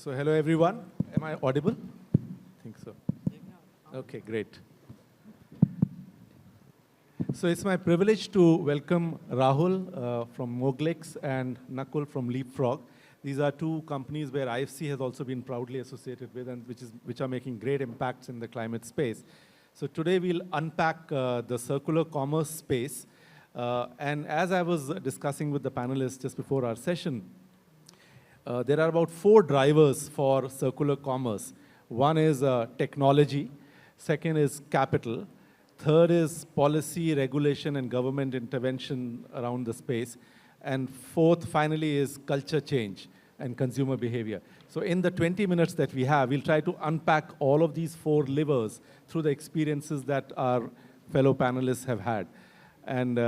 So hello everyone. Am I audible? I think so. Okay, great. So it's my privilege to welcome Rahul from Moglix and Nakul from Leapfrog. These are two companies where IFC has also been proudly associated with and which are making great impacts in the climate space. So today we'll unpack the circular commerce space. And as I was discussing with the panelists just before our session, there are about 4 drivers for circular commerce. One is technology, second is capital, third is policy, regulation, and government intervention around the space, and fourth, finally, is culture change and consumer behavior. So in the 20 minutes that we have, we'll try to unpack all of these 4 levers through the experiences that our fellow panelists have had. And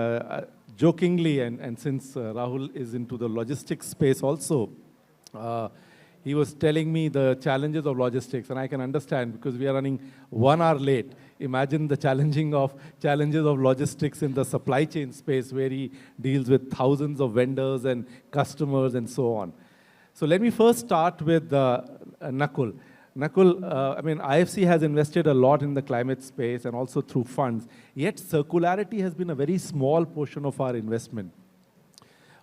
jokingly, and since Rahul is into the logistics space also, he was telling me the challenges of logistics, and I can understand because we are running 1 hour late. Imagine the challenges of logistics in the supply chain space where he deals with thousands of vendors and customers and so on. So let me first start with Nakul. Nakul, I mean, IFC has invested a lot in the climate space and also through funds, yet circularity has been a very small portion of our investment.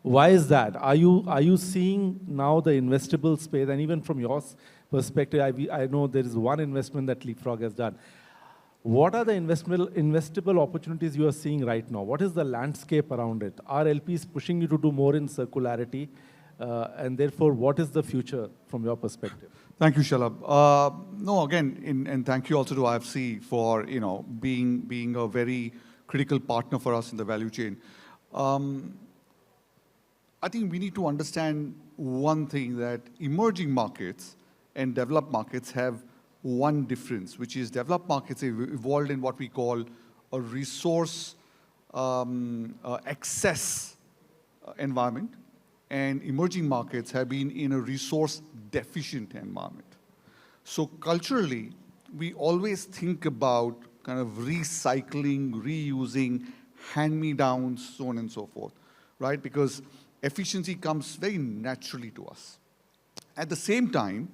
Why is that? Are you seeing now the investable space, and even from your perspective, I know there is one investment that Leapfrog has done. What are the investable opportunities you are seeing right now? What is the landscape around it? Are LPs pushing you to do more in circularity? And therefore, what is the future from your perspective? Thank you, Shalabh. No, again, and thank you also to IFC for being a very critical partner for us in the value chain. I think we need to understand one thing, that emerging markets and developed markets have one difference, which is developed markets have evolved in what we call a resource excess environment, and emerging markets have been in a resource deficient environment. So culturally, we always think about kind of recycling, reusing, hand-me-downs, so on and so forth, right? Because efficiency comes very naturally to us. At the same time,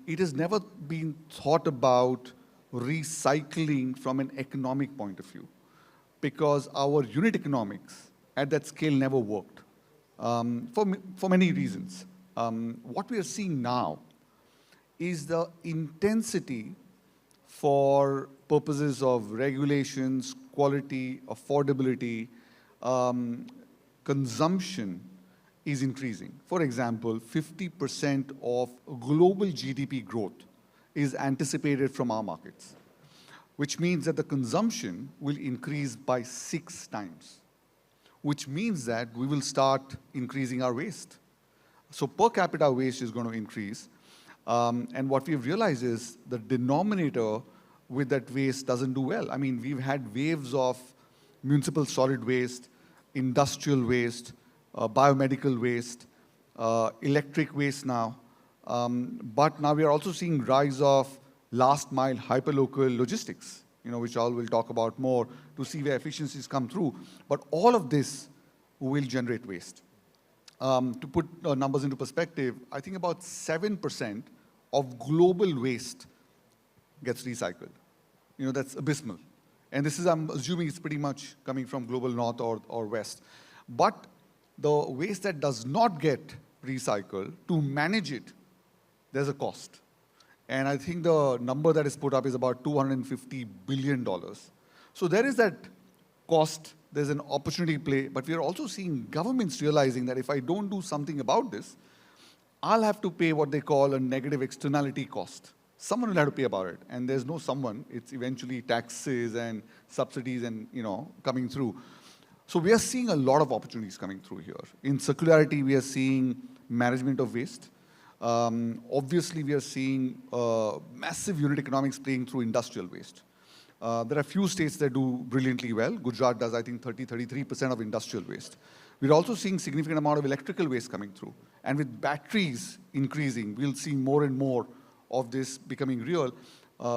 it has never been thought about recycling from an economic point of view, because our unit economics at that scale never worked for many reasons. What we are seeing now is the intensity for purposes of regulations, quality, affordability, consumption is increasing. For example, 50% of global GDP growth is anticipated from our markets, which means that the consumption will increase by 6 times, which means that we will start increasing our waste. So per capita waste is going to increase. And what we've realized is the denominator with that waste doesn't do well. I mean, we've had waves of municipal solid waste, industrial waste, biomedical waste, electric waste now. But now we are also seeing rise of last mile hyperlocal logistics, which all we'll talk about more to see where efficiencies come through. But all of this will generate waste. To put numbers into perspective, I think about 7% of global waste gets recycled. That's abysmal. And this is, I'm assuming it's pretty much coming from global north or west. But the waste that does not get recycled, to manage it, there's a cost. And I think the number that is put up is about $250 billion. So there is that cost, there's an opportunity play, but we are also seeing governments realizing that if I don't do something about this, I'll have to pay what they call a negative externality cost. Someone will have to pay about it, and there's no someone. It's eventually taxes and subsidies and coming through. So we are seeing a lot of opportunities coming through here. In circularity, we are seeing management of waste. Obviously, we are seeing massive unit economics playing through industrial waste. There are few states that do brilliantly well. Gujarat does, I think, 33% of industrial waste. We're also seeing significant amount of electrical waste coming through. And with batteries increasing, we'll see more and more of this becoming real.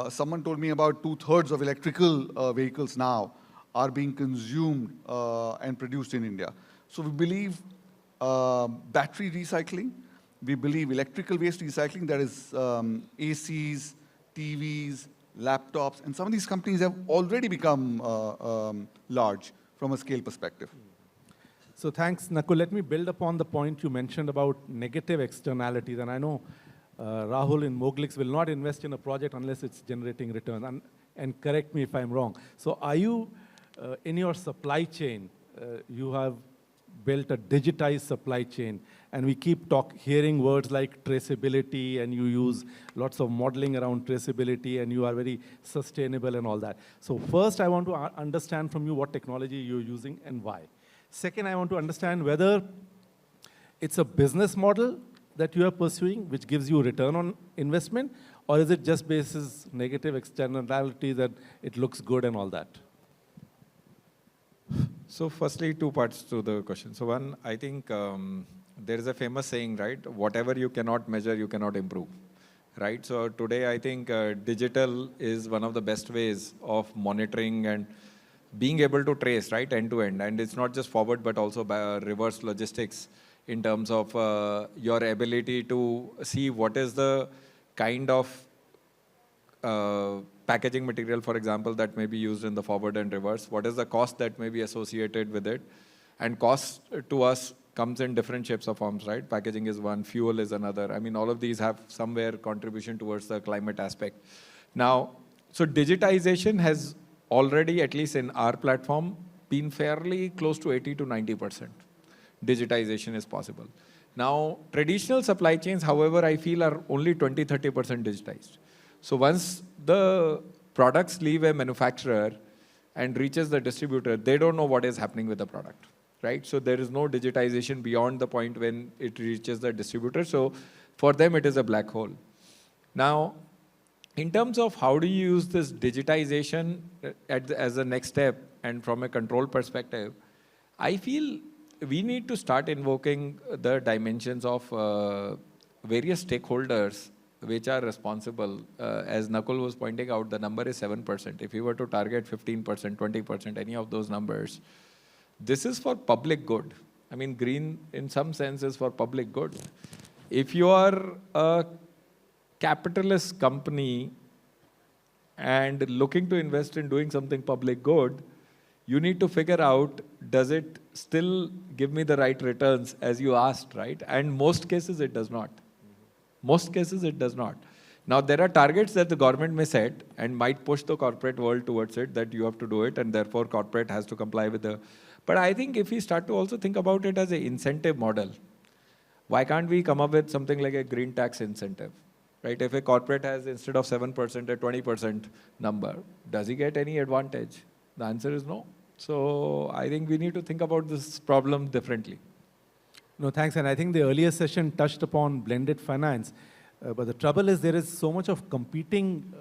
Someone told me about 2/3 of electrical vehicles now are being consumed and produced in India. So we believe battery recycling, we believe electrical waste recycling, that is ACs, TVs, laptops, and some of these companies have already become large from a scale perspective. So thanks, Nakul. Let me build upon the point you mentioned about negative externalities. And I know Rahul in Moglix will not invest in a project unless it's generating return. And correct me if I'm wrong. So are you, in your supply chain, you have built a digitized supply chain, and we keep hearing words like traceability, and you use lots of modeling around traceability, and you are very sustainable and all that. So first, I want to understand from you what technology you're using and why. Second, I want to understand whether it's a business model that you are pursuing, which gives you return on investment, or is it just basis negative externality that it looks good and all that? So firstly, two parts to the question. So one, I think there is a famous saying, right? Whatever you cannot measure, you cannot improve, right? So today, I think digital is one of the best ways of monitoring and being able to trace, right, end to end. And it's not just forward, but also by reverse logistics in terms of your ability to see what is the kind of packaging material, for example, that may be used in the forward and reverse. What is the cost that may be associated with it? And cost to us comes in different shapes or forms, right? Packaging is one, fuel is another. I mean, all of these have somewhere contribution towards the climate aspect. Now, so digitization has already, at least in our platform, been fairly close to 80 to 90%. Digitization is possible. Now, traditional supply chains, however, I feel are only 20, 30% digitized. So once the products leave a manufacturer and reaches the distributor, they don't know what is happening with the product, right? So there is no digitization beyond the point when it reaches the distributor. So for them, it is a black hole. Now, in terms of how do you use this digitization as a next step and from a control perspective, I feel we need to start invoking the dimensions of various stakeholders which are responsible. As Nakul was pointing out, the number is 7%. If you were to target 15%, 20%, any of those numbers, this is for public good. I mean, green in some sense is for public good. If you are a capitalist company and looking to invest in doing something public good, you need to figure out, does it still give me the right returns as you asked, right? And most cases it does not. Most cases it does not. Now there are targets that the government may set and might push the corporate world towards it, that you have to do it and therefore corporate has to comply with the... But I think if we start to also think about it as an incentive model, why can't we come up with something like a green tax incentive? Right? If a corporate has instead of 7% a 20% number, does he get any advantage? The answer is no. So I think we need to think about this problem differently. No, thanks. And I think the earlier session touched upon blended finance. But the trouble is there is so much of competing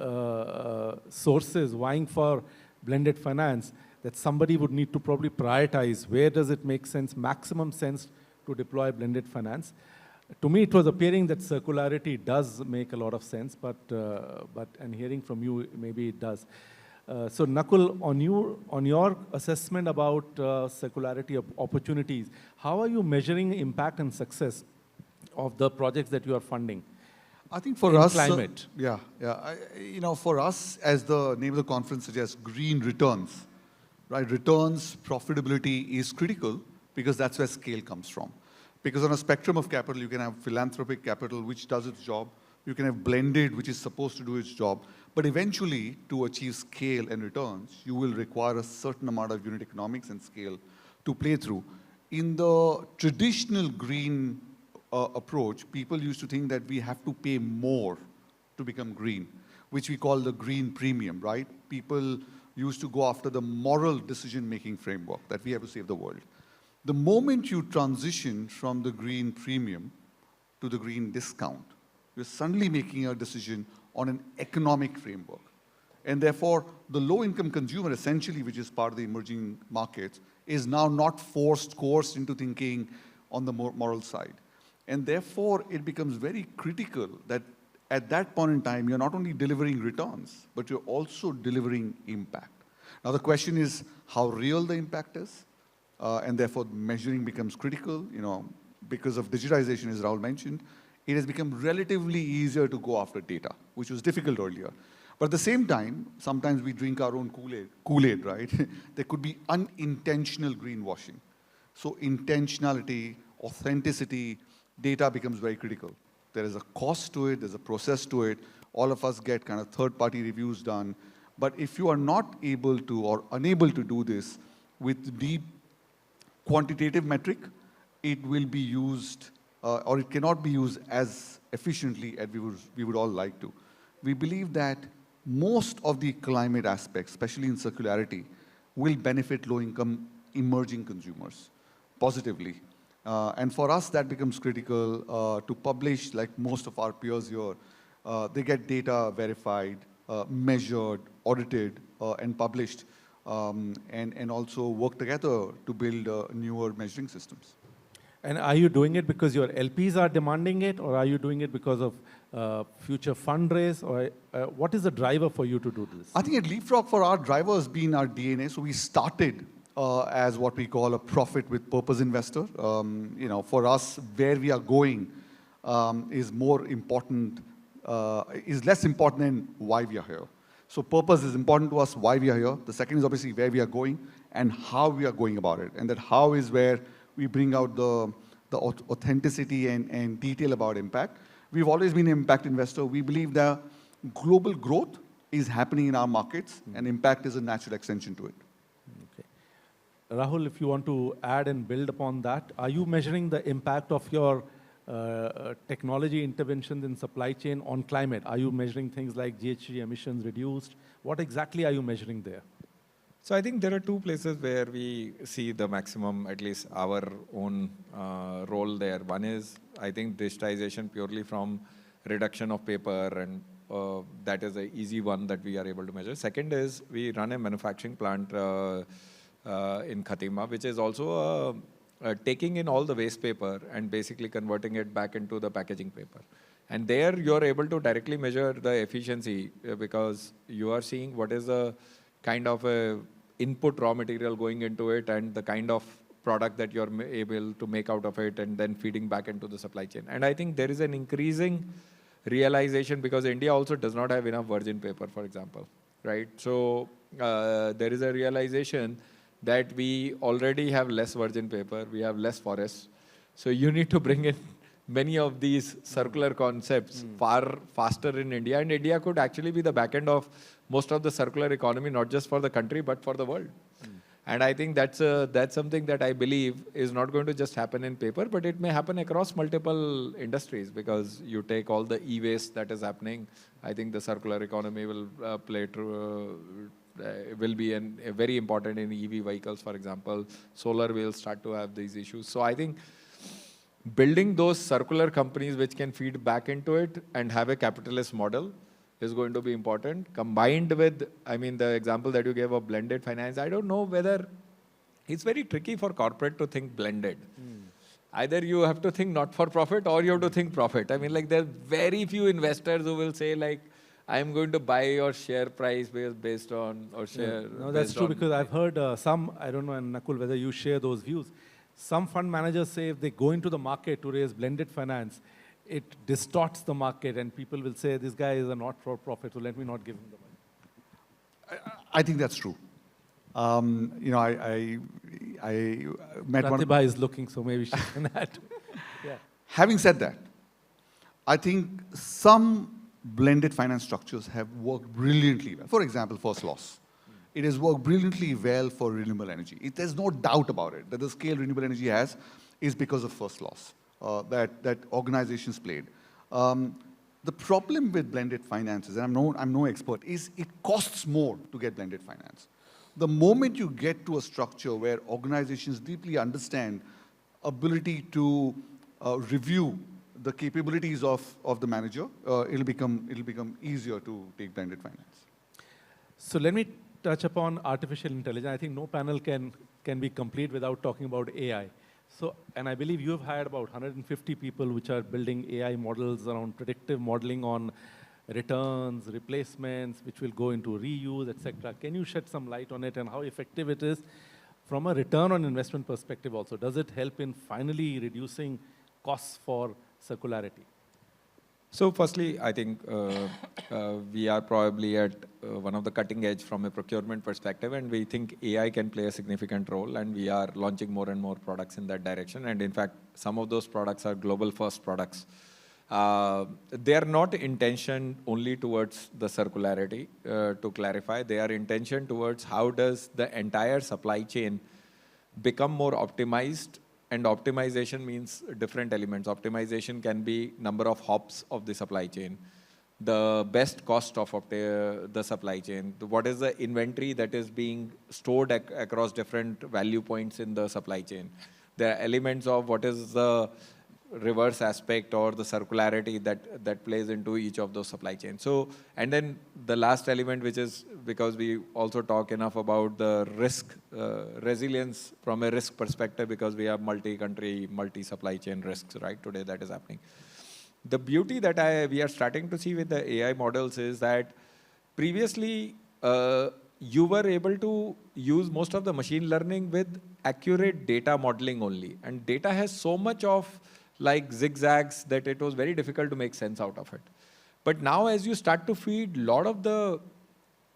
sources vying for blended finance that somebody would need to probably prioritize where does it make sense, maximum sense to deploy blended finance. To me, it was appearing that circularity does make a lot of sense, and hearing from you, maybe it does. So Nakul, on your assessment about circularity opportunities, how are you measuring impact and success of the projects that you are funding? I think for us, climate. For us, as the name of the conference suggests, green returns, right? Returns, profitability is critical because that's where scale comes from. Because on a spectrum of capital, you can have philanthropic capital, which does its job. You can have blended, which is supposed to do its job. But eventually, to achieve scale and returns, you will require a certain amount of unit economics and scale to play through. In the traditional green approach, people used to think that we have to pay more to become green, which we call the green premium, right? People used to go after the moral decision-making framework that we have to save the world. The moment you transition from the green premium to the green discount, you're suddenly making a decision on an economic framework. And therefore, the low-income consumer, essentially, which is part of the emerging markets, is now not coerced into thinking on the moral side. And therefore, it becomes very critical that at that point in time, you're not only delivering returns, but you're also delivering impact. Now, the question is how real the impact is, and therefore, measuring becomes critical, because of digitization, as Rahul mentioned. it has become relatively easier to go after data, which was difficult earlier. But at the same time, sometimes we drink our own Kool-Aid, right? There could be unintentional greenwashing. So intentionality, authenticity, data becomes very critical. There is a cost to it, there's a process to it. All of us get kind of third-party reviews done. But if you are not able to or unable to do this with deep quantitative metric, it will be used, or it cannot be used as efficiently as we would all like to. We believe that most of the climate aspects, especially in circularity, will benefit low-income emerging consumers positively. And for us, that becomes critical to publish, like most of our peers here. They get data verified, measured, audited, and published, and also work together to build newer measuring systems. And are you doing it because your LPs are demanding it, or are you doing it because of future fundraise, or what is the driver for you to do this? I think at Leapfrog, for our driver has been our DNA. So we started as what we call a profit with purpose investor. For us, where we are going is more important, is less important than why we are here. So purpose is important to us, why we are here. The second is obviously where we are going and how we are going about it. And that how is where we bring out the authenticity and detail about impact. We've always been an impact investor. We believe that global growth is happening in our markets, and impact is a natural extension to it. Okay. Rahul, if you want to add and build upon that, are you measuring the impact of your technology interventions in supply chain on climate? Are you measuring things like GHG emissions reduced? What exactly are you measuring there? So I think there are two places where we see the maximum, at least our own role there. One is, I think, digitization purely from reduction of paper, and that is an easy one that we are able to measure. Second is, we run a manufacturing plant in Khatima, which is also taking in all the waste paper and basically converting it back into the packaging paper. And there you're able to directly measure the efficiency because you are seeing what is the kind of input raw material going into it and the kind of product that you're able to make out of it and then feeding back into the supply chain. And I think there is an increasing realization because India also does not have enough virgin paper, for example, right? So there is a realization that we already have less virgin paper, we have less forests. So you need to bring in many of these circular concepts far faster in India. And India could actually be the back end of most of the circular economy, not just for the country, but for the world. And I think that's something that I believe is not going to just happen in paper, but it may happen across multiple industries because you take all the e-waste that is happening. I think the circular economy will will be very important in EV vehicles, for example. Solar will start to have these issues. So I think building those circular companies which can feed back into it and have a capitalist model is going to be important. Combined with, I mean, the example that you gave of blended finance, I don't know whether it's very tricky for corporate to think blended. Either you have to think not for profit or you have to think profit. I mean, like there are very few investors who will say like, I'm going to buy your share price based on, or share. No, that's true because I've heard some, I don't know, and Nakul, whether you share those views. Some fund managers say if they go into the market to raise blended finance, it distorts the market and people will say, this guy is a not-for-profit, so let me not give him the money. I think that's true. I met one. Pratibha is looking, so maybe she can add. Yeah. Having said that, I think some blended finance structures have worked brilliantly well. For example, first loss. It has worked brilliantly well for renewable energy. There's no doubt about it that the scale renewable energy has is because of first loss that organizations played. The problem with blended finances, and I'm no expert, is it costs more to get blended finance. The moment you get to a structure where organizations deeply understand ability to review the capabilities of the manager, it'll become easier to take blended finance. So let me touch upon artificial intelligence. I think no panel can be complete without talking about AI. So, and I believe you have hired about 150 people which are building AI models around predictive modeling on returns, replacements, which will go into reuse, etc. Can you shed some light on it and how effective it is from a return on investment perspective also? Does it help in finally reducing costs for circularity? So firstly, I think we are probably at one of the cutting edge from a procurement perspective, and we think AI can play a significant role, and we are launching more and more products in that direction. And in fact, some of those products are global first products. They are not intention only towards the circularity, to clarify. They are intention towards how does the entire supply chain become more optimized, and optimization means different elements. Optimization can be number of hops of the supply chain, the best cost of the supply chain, what is the inventory that is being stored across different value points in the supply chain. There are elements of what is the reverse aspect or the circularity that plays into each of those supply chains. So, and then the last element, which is because we also talk enough about the risk, resilience from a risk perspective, because we have multi-country, multi-supply chain risks, right? Today that is happening. The beauty that we are starting to see with the AI models is that previously you were able to use most of the machine learning with accurate data modeling only. And data has so much of like zigzags that it was very difficult to make sense out of it. But now as you start to feed a lot of the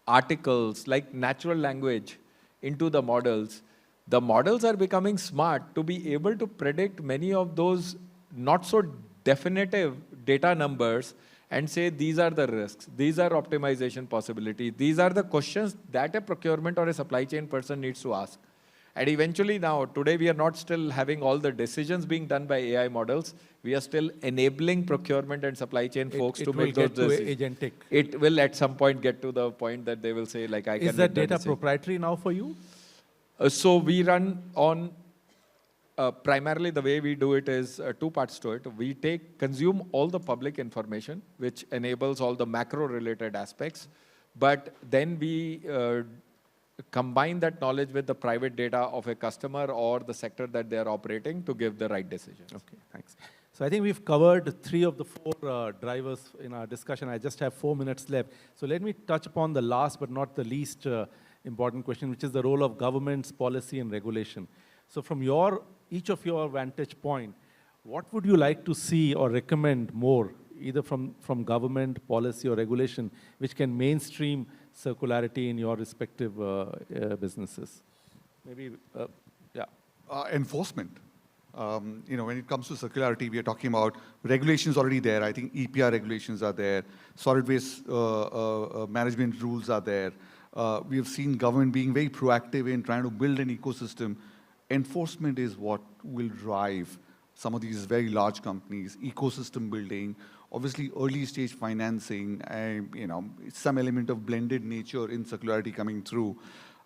articles like natural language into the models are becoming smart to be able to predict many of those not so definitive data numbers and say these are the risks, these are optimization possibilities, these are the questions that a procurement or a supply chain person needs to ask. And eventually now, today we are not still having all the decisions being done by AI models. We are still enabling procurement and supply chain folks to make those decisions. Agentic. It will at some point get to the point that they will say, like, I can. Is that data proprietary now for you? So we run on, primarily the way we do it is two parts to it. We consume all the public information, which enables all the macro related aspects. But then we combine that knowledge with the private data of a customer or the sector that they are operating to give the right decisions. Okay, thanks. So I think we've covered 3 of the 4 drivers in our discussion. I just have 4 minutes left. So let me touch upon the last but not the least important question, which is the role of governments, policy, and regulation. So from each of your vantage point, what would you like to see or recommend more, either from government, policy, or regulation, which can mainstream circularity in your respective businesses? Maybe, yeah. Enforcement. When it comes to circularity, we are talking about regulations already there. I think EPR regulations are there. Solid waste management rules are there. We have seen government being very proactive in trying to build an ecosystem. Enforcement is what will drive some of these very large companies, ecosystem building, obviously early stage financing, some element of blended nature in circularity coming through.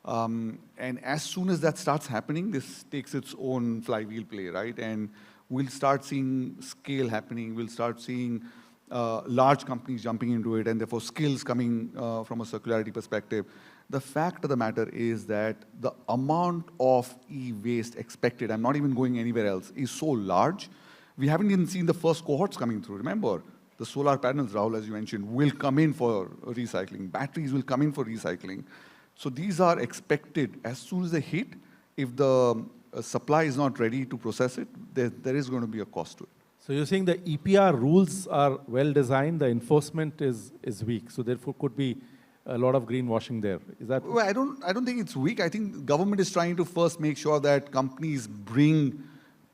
And as soon as that starts happening, this takes its own flywheel play, right? And we'll start seeing scale happening. We'll start seeing large companies jumping into it, and therefore skills coming from a circularity perspective. The fact of the matter is that the amount of e-waste expected, I'm not even going anywhere else, is so large. We haven't even seen the first cohorts coming through. Remember, the solar panels, Rahul, as you mentioned, will come in for recycling. Batteries will come in for recycling. So these are expected as soon as they hit. If the supply is not ready to process it, there is going to be a cost to it. So you're saying the EPR rules are well designed, the enforcement is weak. So therefore could be a lot of greenwashing there. Is that? Well, I don't think it's weak. I think government is trying to first make sure that companies bring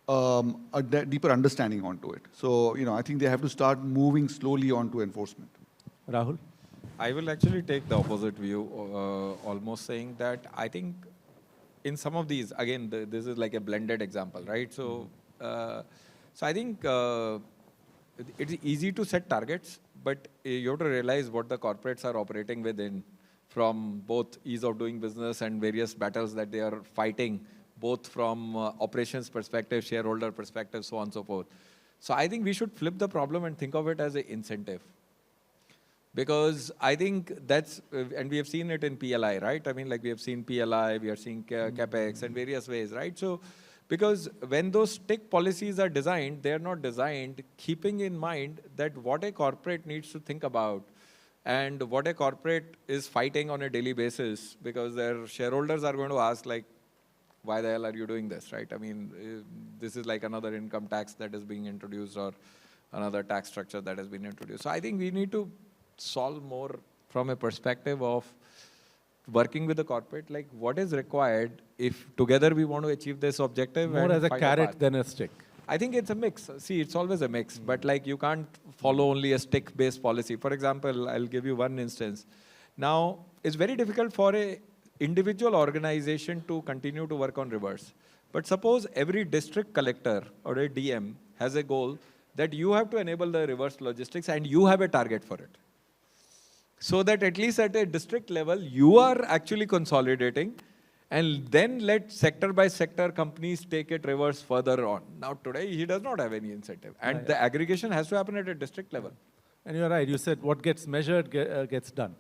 a deeper understanding onto it. So, I think they have to start moving slowly onto enforcement. Rahul? I will actually take the opposite view, almost saying that I think in some of these, again, this is like a blended example, right? So, I think it's easy to set targets, but you have to realize what the corporates are operating within, from both ease of doing business and various battles that they are fighting, both from operations perspective, shareholder perspective, so on and so forth. So I think we should flip the problem and think of it as an incentive. Because I think that's, and we have seen it in PLI, right? I mean, like we have seen PLI, we are seeing CapEx and various ways, right? So, because when those TIC policies are designed, they are not designed keeping in mind that what a corporate needs to think about and what a corporate is fighting on a daily basis, because their shareholders are going to ask, like, why the hell are you doing this, right? I mean, this is like another income tax that is being introduced, or another tax structure that has been introduced. So I think we need to solve more from a perspective of working with the corporate, like what is required if together we want to achieve this objective. More and as a find carrot path. than a stick. I think it's a mix. See, it's always a mix, but like you can't follow only a stick-based policy. For example, I'll give you one instance. Now, it's very difficult for a individual organization to continue to work on reverse. But suppose every district collector or a DM has a goal that you have to enable the reverse logistics and you have a target for it. So that at least at a district level, you are actually consolidating, and then let sector by sector companies take it reverse further on. Now today, he does not have any incentive. And the aggregation has to happen at a district level. And you're right, you said what gets measured gets done.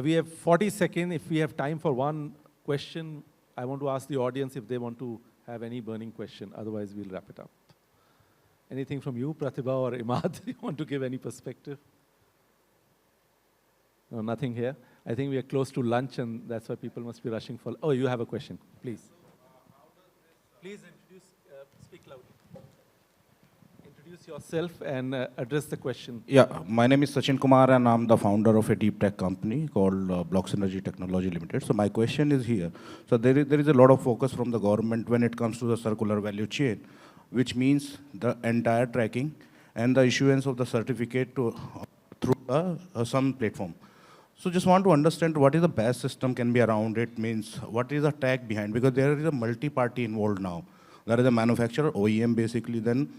We have 40 seconds. If we have time for one question, I want to ask the audience if they want to have any burning question. Otherwise, we'll wrap it up. Anything from you, Pratibha or Imad? You want to give any perspective? No, nothing here. I think we are close to lunch, and that's why people must be rushing for. Oh, you have a question, please. Please introduce. Speak loudly. Introduce yourself and address the question. Yeah, my name is Sachin Kumar, and I'm the founder of a deep tech company called Block Synergy Technology Limited. So my question is here. So there is a lot of focus from the government when it comes to the circular value chain, which means the entire tracking and the issuance of the certificate through some platform. So just want to understand what is the best system can be around it, means what is the tag behind, because there is a multi-party involved now. There is a manufacturer, OEM basically, then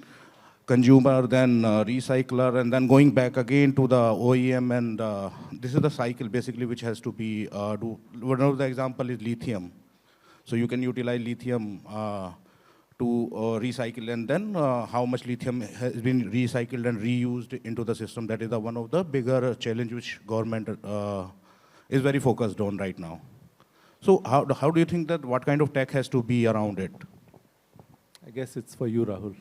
consumer, then recycler, and then going back again to the OEM, and this is the cycle basically which has to be, one of the example is lithium. So you can utilize lithium to recycle, and then how much lithium has been recycled and reused into the system. That is one of the bigger challenge which government is very focused on right now. So how do you think that what kind of tech has to be around it? I guess it's for you, Rahul.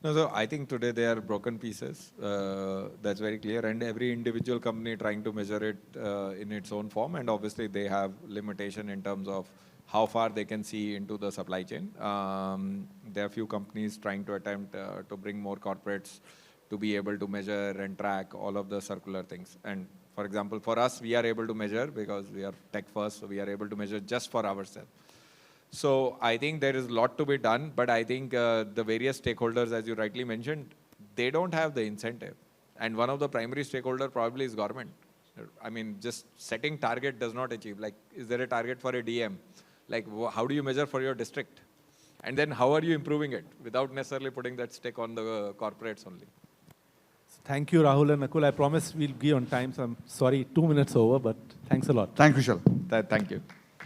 No, so I think today they are broken pieces. That's very clear. And every individual company trying to measure it in its own form. And obviously they have limitation in terms of how far they can see into the supply chain. There are few companies trying to attempt to bring more corporates to be able to measure and track all of the circular things. And for example, for us, we are able to measure because we are tech first, so we are able to measure just for ourselves. So I think there is a lot to be done, but I think the various stakeholders, as you rightly mentioned, they don't have the incentive. And one of the primary stakeholders probably is government. I mean, just setting target does not achieve. Like, is there a target for a DM? Like, how do you measure for your district? And then how are you improving it without necessarily putting that stick on the corporates only? Thank you, Rahul and Nakul. I promise we'll be on time, so I'm sorry, 2 minutes over, but thanks a lot. Thank you, Shalabh. Thank you.